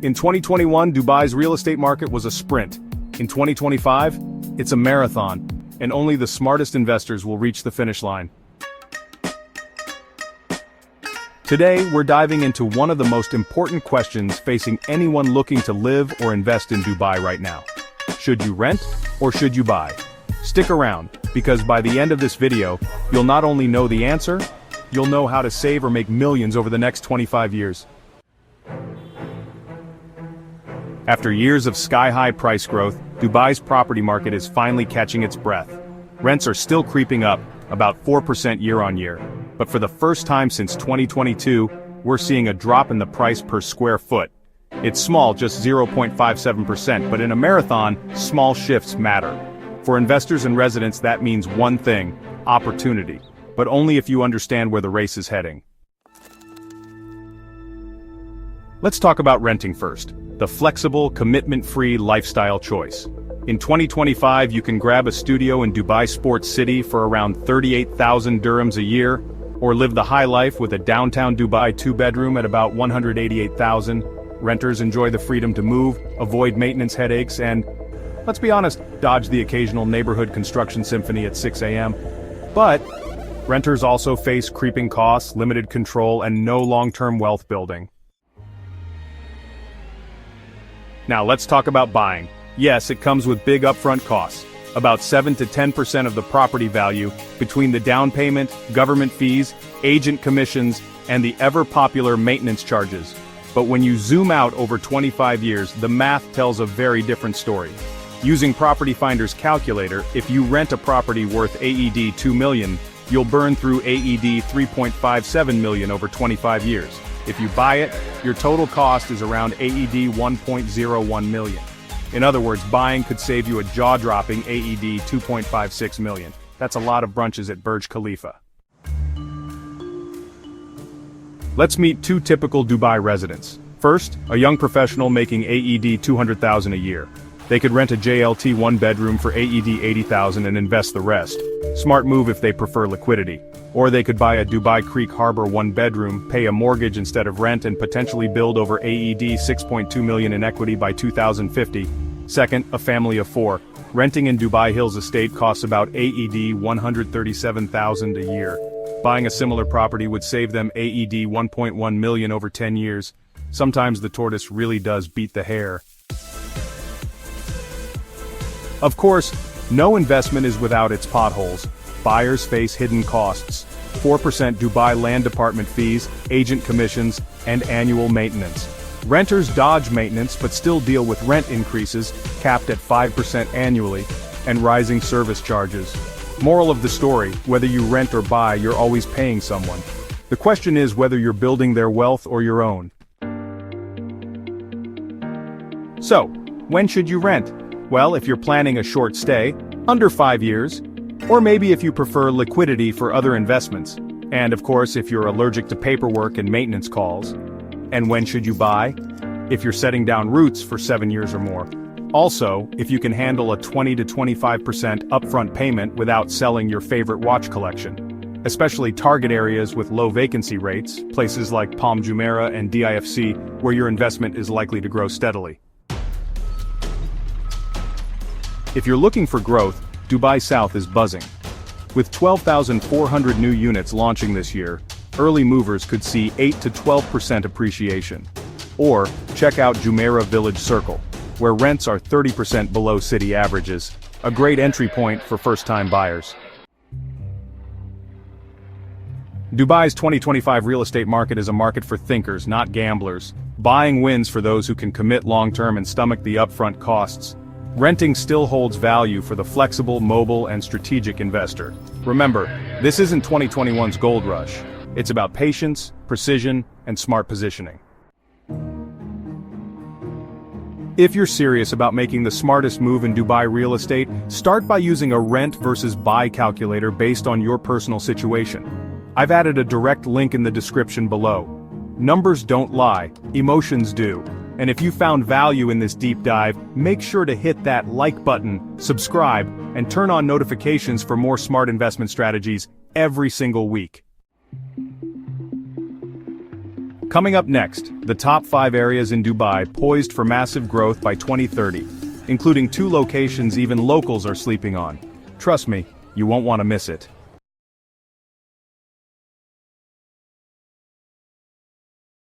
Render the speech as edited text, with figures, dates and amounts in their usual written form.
In 2021, Dubai's real estate market was a sprint. In 2025, it's a marathon, and only the smartest investors will reach the finish line. Today, we're diving into one of the most important questions facing anyone looking to live or invest in Dubai right now. Should you rent or should you buy? Stick around, because by the end of this video, you'll not only know the answer, you'll know how to save or make millions over the next 25 years. After years of sky-high price growth, Dubai's property market is finally catching its breath. Rents are still creeping up, about 4% year-on-year. But for the first time since 2022, we're seeing a drop in the price per square foot. It's small, just 0.57%, but in a marathon, small shifts matter. For investors and residents, that means one thing: opportunity. But only if you understand where the race is heading. Let's talk about renting first. The flexible, commitment-free lifestyle choice. In 2025, you can grab a studio in Dubai Sports City for around 38,000 dirhams a year, or live the high life with a downtown Dubai 2-bedroom at about 188,000. Renters enjoy the freedom to move, avoid maintenance headaches, and, let's be honest, dodge the occasional neighborhood construction symphony at 6 a.m. But renters also face creeping costs, limited control, and no long-term wealth building. Now let's talk about buying. Yes, it comes with big upfront costs. About 7 to 10% of the property value, between the down payment, government fees, agent commissions, and the ever-popular maintenance charges. But when you zoom out over 25 years, the math tells a very different story. Using Property Finder's calculator, if you rent a property worth AED 2 million, you'll burn through AED 3.57 million over 25 years. If you buy it, your total cost is around AED 1.01 million. In other words, buying could save you a jaw-dropping AED 2.56 million. That's a lot of brunches at Burj Khalifa. Let's meet two typical Dubai residents. First, a young professional making AED 200,000 a year. They could rent a JLT 1-bedroom for AED 80,000 and invest the rest. Smart move if they prefer liquidity. Or they could buy a Dubai Creek Harbor 1-bedroom, pay a mortgage instead of rent, and potentially build over AED 6.2 million in equity by 2050. Second, a family of 4. Renting in Dubai Hills Estate costs about AED 137,000 a year. Buying a similar property would save them AED 1.1 million over 10 years. Sometimes the tortoise really does beat the hare. Of course, no investment is without its potholes. Buyers face hidden costs: 4% Dubai Land Department fees, agent commissions, and annual maintenance. Renters dodge maintenance but still deal with rent increases, capped at 5% annually, and rising service charges. Moral of the story: whether you rent or buy, you're always paying someone. The question is whether you're building their wealth or your own. So, when should you rent? Well, if you're planning a short stay, under 5 years, or maybe if you prefer liquidity for other investments. And of course, if you're allergic to paperwork and maintenance calls. And when should you buy? If you're setting down roots for 7 years or more. Also, if you can handle a 20 to 25% upfront payment without selling your favorite watch collection. Especially target areas with low vacancy rates, places like Palm Jumeirah and DIFC, where your investment is likely to grow steadily. If you're looking for growth, Dubai South is buzzing. With 12,400 new units launching this year, early movers could see 8 to 12% appreciation. Or, check out Jumeirah Village Circle, where rents are 30% below city averages, a great entry point for first-time buyers. Dubai's 2025 real estate market is a market for thinkers, not gamblers. Buying wins for those who can commit long-term and stomach the upfront costs. Renting still holds value for the flexible, mobile, and strategic investor. Remember, this isn't 2021's gold rush. It's about patience, precision, and smart positioning. If you're serious about making the smartest move in Dubai real estate, start by using a rent versus buy calculator based on your personal situation. I've added a direct link in the description below. Numbers don't lie, emotions do. And if you found value in this deep dive, make sure to hit that like button, subscribe, and turn on notifications for more smart investment strategies every single week. Coming up next, the top 5 areas in Dubai poised for massive growth by 2030, including 2 locations even locals are sleeping on. Trust me, you won't want to miss it.